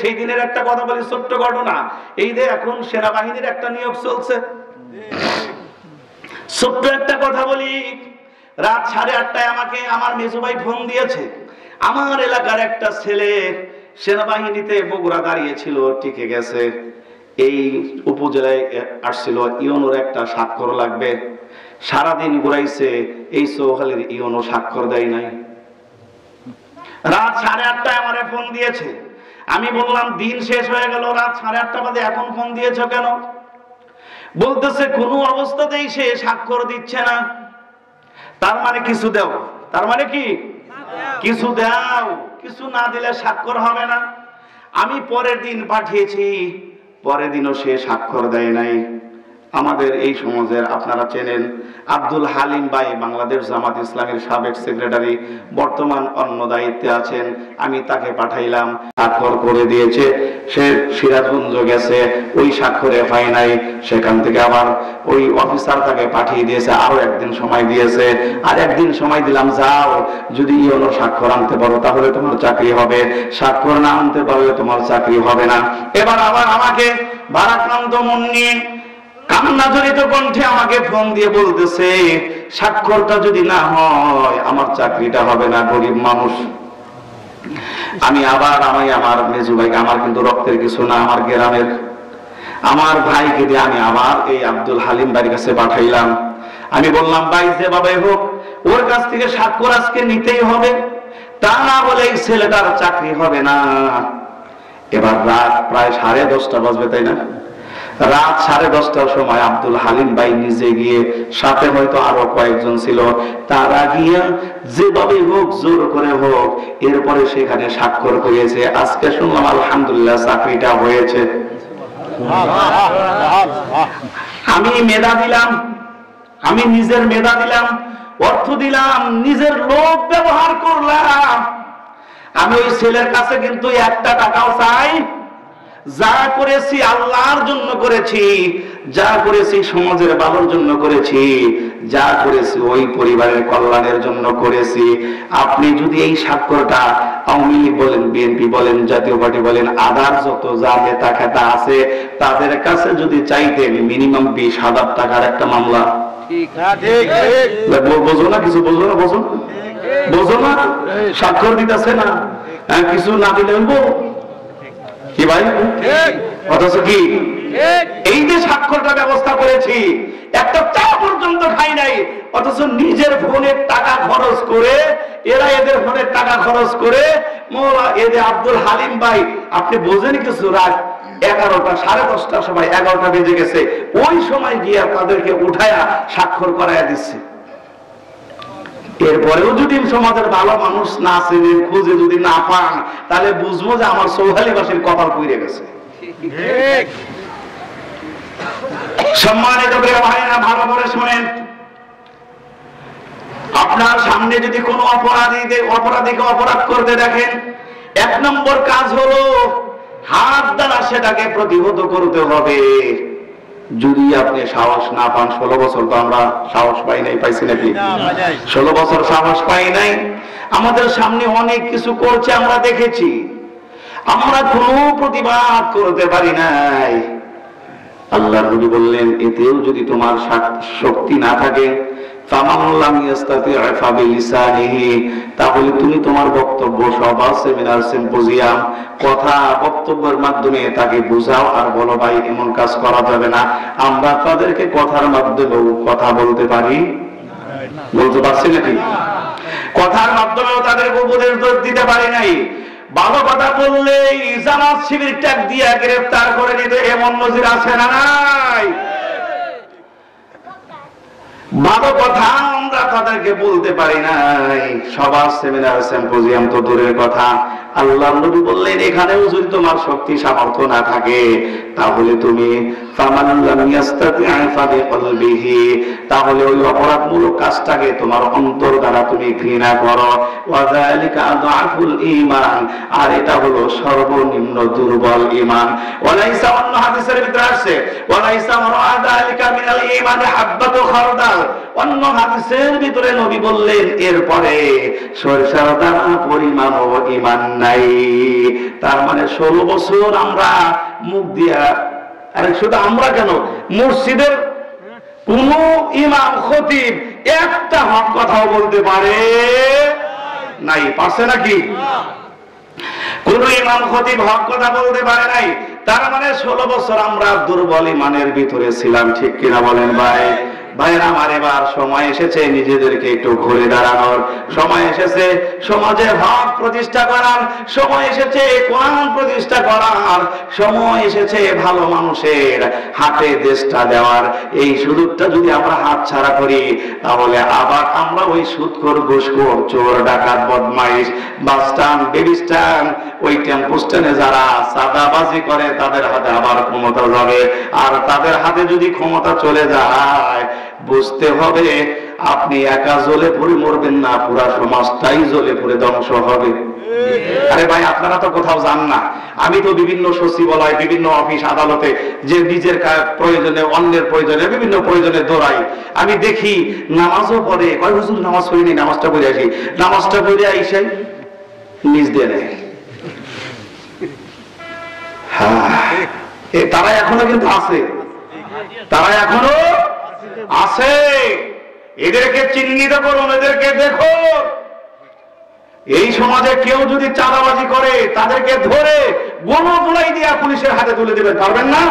সেই দিনের একটা কথা বলি, ছোট্ট ঘটনা। এই যে এখন সেনাবাহিনীর একটা নিয়োগ চলছে, ছোট্ট একটা কথা বলি। রাত 8:30টায় আমাকে আমার মেজো ভাই ফোন দিয়েছে। আমার এলাকার একটা ছেলে সেনাবাহিনীতে বগুড়া দাঁড়িয়েছিল, টিকে গেছে। এই উপজেলায় আসছিল, ইউনোর একটা স্বাক্ষর লাগবে। সারাদিন ঘুরাইছে, এই চৌহালির ইউনো স্বাক্ষর দেয় নাই। রাত 8:30টায় আমারে ফোন দিয়েছে। আমি বললাম দিন শেষ হয়ে গেল, রাত 8:30 বাজে, এখন ফোন দিয়েছ কেন? বলতেছে কোনো অবস্থাতেই সে স্বাক্ষর দিচ্ছে না। তার মানে কিছু দাও। তার মানে কি? কিছু দাও, কিছু না দিলে স্বাক্ষর হবে না। আমি পরের দিন পাঠিয়েছি, পরের দিনও সে স্বাক্ষর দেয় নাই। আমাদের এই সমাজের আপনারা চেনেন আব্দুল হালিম ভাই, বাংলাদেশ জামাত ইসলামের সাবেক সেক্রেটারি, বর্তমান অন্য দায়িত্বে আছেন। আমি তাকে পাঠাইলাম, স্বাক্ষর করে দিয়েছে। সে সিরাজগঞ্জ গেছে, ওই স্বাক্ষরে হয় নাই। সেখান থেকে আবার ওই অফিসার তাকে পাঠিয়ে দিয়েছে, আরো একদিন সময় দিয়েছে। আর একদিন সময় দিলাম, যাও, যদি ইউনো স্বাক্ষর আনতে পারো তাহলে তোমার চাকরি হবে, স্বাক্ষর না আনতে পারলে তোমার চাকরি হবে না। এবার আবার আমাকে ভারাক্রান্ত মন নিয়ে কান্না জড়িত কণ্ঠে আমাকে ফোন দিয়ে বলতেছে, স্বাক্ষরটা যদি না হয় আমার চাকরিটা হবে না, গরিব মানুষ। আমি আবার আমার মেজু ভাইকে, আমার কিন্তু রক্তের কিছু না, আমার গ্রামের আমার ভাইকে দিয়ে আমি আবার এই আব্দুল হালিম ভাইয়ের কাছে পাঠাইলাম। আমি বললাম, ভাই যেভাবে হোক ওর কাছ থেকে স্বাক্ষর আজকে নিতেই হবে, তা না হলে এই ছেলেটার চাকরি হবে না। এবার রাত প্রায় 10:30 বাজবে, তাই না? রাত 10:30টার সময় আব্দুল হালিম ভাই নিজে গিয়ে, সাথে হয়তো আরো কয়েকজন ছিল, তারা গিয়ে যেভাবে হোক জোর করে হোক এরপরে সেখানে স্বাক্ষর করিয়েছে। আজকে শুনলাম আলহামদুলিল্লাহ চাকরিটা হয়েছে। আমি মেধা দিলাম, আমি নিজের মেধা দিলাম, অর্থ দিলাম, নিজের লোক ব্যবহার করলাম। আমি ওই ছেলের কাছে কিন্তু একটা টাকাও চাই। যা করেছি আল্লাহর জন্য করেছি, যা করেছি সমাজের ভালোর জন্য করেছি, যা করেছি ওই পরিবারের কল্যাণের জন্য করেছি। আপনি যদি এই স্বাক্ষরটা আওয়ামী লীগ বলেন, বিএনপি বলেন, জাতীয় পার্টি বলেন, আদার যত যা নেতা খেতা আছে তাদের কাছে যদি চাইতেন, মিনিমাম 20,000 টাকার একটা মামলা। বোঝো না? কিছু বোঝো না? বোঝো না? স্বাক্ষর দিতেছে না, কিছু না দিলে কি ভাই? অথচ কি এই যে স্বাক্ষরটা ব্যবস্থা করেছি, একটা চা পর্যন্ত খাই নাই, অথচ নিজের ফোনের টাকা খরচ করে, এরা এদের ফোনের টাকা খরচ করে, মোলা এদের আব্দুল হালিম ভাই, আপনি বোঝেন কিছু? রাত 11টা 10:30টার সময় 11টা বেজে গেছে, ওই সময় গিয়ে তাদেরকে উঠায়া স্বাক্ষর করাইয়া দিচ্ছে। এরপরেও যদি সমাজের ভালো মানুষ না চেনেন, খুঁজে যদি না পান, তাহলে বুঝবো যে আমার চৌহালিবাসীর কপাল পুড়ে গেছে। সম্মানিত ভাইরা, ভালো করে শোনেন। আপনার সামনে যদি কোনো অপরাধীকে অপরাধ করতে দেখেন, 1 নম্বর কাজ হলো হাত দ্বারা সেটাকে প্রতিহত করতে হবে। যদি আপনি সাহস না পান, 16 বছর তো আমরা সাহস পাই নাই, পাইছি নাকি? 16 বছর সাহস পাই নাই। আমাদের সামনে অনেক কিছু করছে, আমরা দেখেছি, আমরা কোনো প্রতিবাদ করতে পারি নাই। আল্লাহর নবী বললেন, এতেও যদি তোমার শক্তি না থাকে, তাহলে তুমি তোমার বক্তব্য, সভা, সেমিনার, সিম্পোজিয়াম, কথা বক্তব্যের মাধ্যমে তাকে বুঝাও আর বলো, ভাই এমন কাজ করা যাবে না। আমরা তাদেরকে কথার মাধ্যমেও কথা বলতে পারি, বলতে পারছি নাকি? কথার মাধ্যমেও তাদেরকে উপদেশ দিতে পারি নাই। ভালো কথা বললেই জামাত শিবির ট্যাগ দিয়ে গ্রেফতার করে নিতে এমন নজির আছে না নাই? ভালো কথা আমরা তাদেরকে বলতে পারি নাই, সভা, সেমিনার, সিম্পোজিয়াম তো দূরের কথা। আল্লাহর নবী বললেন, এখানেও যদি তোমার শক্তি সামর্থ্য না থাকে, তাহলে তুমি ফামান লাম ইয়াস্তাতি' ফাবিকলবিহি, তাহলে ওই অপরাধমূলক কাজটাকে তোমার অন্তর দ্বারা তুমি ঘৃণা করো। ওয়া যালিকা আযআফুল ঈমান, আর এটা হলো সর্বনিম্ন দুর্বল ঈমান। ওয়ালাইসা, অন্য হাদিসের ভিতরে আসছে ওয়ালাইসা মারা যালিকা মিনাল ঈমান হাব্বাতু খারদাল, অন্য হাদিসের ভিতরে নবী বললেন এরপরে সরিষার দানা পরিমাণও ঈমান নাই। তার মানে 16 বছর আমরা মুখ দিয়া, আরে শুধু আমরা কেন, মসজিদের কোন ইমাম খতিব একটা হক কথাও বলতে পারে নাই, পারছে নাকি? কোন ইমাম খতিব হক কথা বলতে পারে নাই। তার মানে 16 বছর আমরা দুর্বল ইমানের ভিতরে ছিলাম, ঠিক কিনা বলেন ভাই? ভাইরা আমার, এবার সময় এসেছে নিজেদেরকে একটু ঘুরে দাঁড়ানোর, সময় এসেছে সমাজে হক প্রতিষ্ঠা করার, সময় এসেছে কোরআন প্রতিষ্ঠা করার, সময় এসেছে ভালো মানুষের হাতে দেশটা দেওয়ার। এই সুযোগটা যদি আমরা হাতছাড়া করি তাহলে আবার আমরা ওই সুদখোর, ঘুষখোর, চোর, ডাকাত, বদমাইশ, বাস স্ট্যান্ড, বেবি স্ট্যান্ড, ওই টেম্পো স্ট্যান্ডে যারা চাঁদাবাজি করে তাদের হাতে আবার ক্ষমতা যাবে। আর তাদের হাতে যদি ক্ষমতা চলে যায়, বুঝতে হবে আপনি একা জ্বলে পুড়ে মরবেন না, পুরা সমাজটাই জ্বলে পুড়ে ধ্বংস হবে। আরে ভাই, আপনারা তো কোথাও যান না, আমি তো বিভিন্ন সচিবালয়, বিভিন্ন অফিস আদালতে যে নিজের প্রয়োজনে, অন্যের প্রয়োজনে, বিভিন্ন প্রয়োজনে দৌড়াই, আমি দেখি নামাজও পড়ে, কয় হুজুর নামাজ পড়িনি, নামাজটা পড়ে আসি, নামাজটা পড়ে আইসে নিজ দিয়ে নেয়। হ্যাঁ, তারা এখনো কিন্তু আছে, তারা এখনো আছে। এদেরকে চিহ্নিত করুন, এদেরকে দেখুন। এই সমাজে কেউ যদি চাঁদাবাজি করে তাদেরকে ধরে গণধোলাই দিয়ে পুলিশের হাতে তুলে দেবেন, পারবেন না?